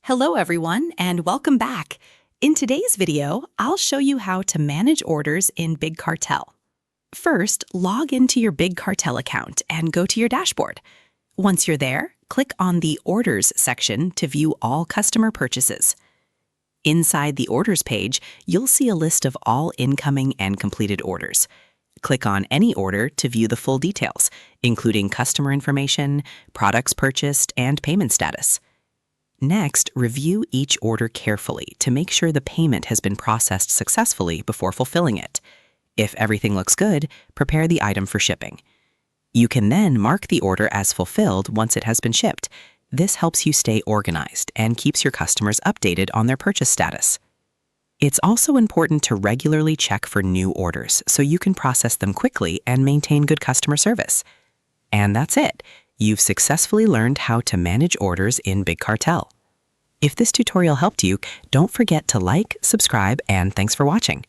Hello everyone, and welcome back. In today's video, I'll show you how to manage orders in Big Cartel. First, log into your Big Cartel account and go to your dashboard. Once you're there, click on the Orders section to view all customer purchases. Inside the Orders page, you'll see a list of all incoming and completed orders. Click on any order to view the full details, including customer information, products purchased, and payment status. Next, review each order carefully to make sure the payment has been processed successfully before fulfilling it. If everything looks good, prepare the item for shipping. You can then mark the order as fulfilled once it has been shipped. This helps you stay organized and keeps your customers updated on their purchase status. It's also important to regularly check for new orders so you can process them quickly and maintain good customer service. And that's it. You've successfully learned how to manage orders in Big Cartel. If this tutorial helped you, don't forget to like, subscribe, and thanks for watching.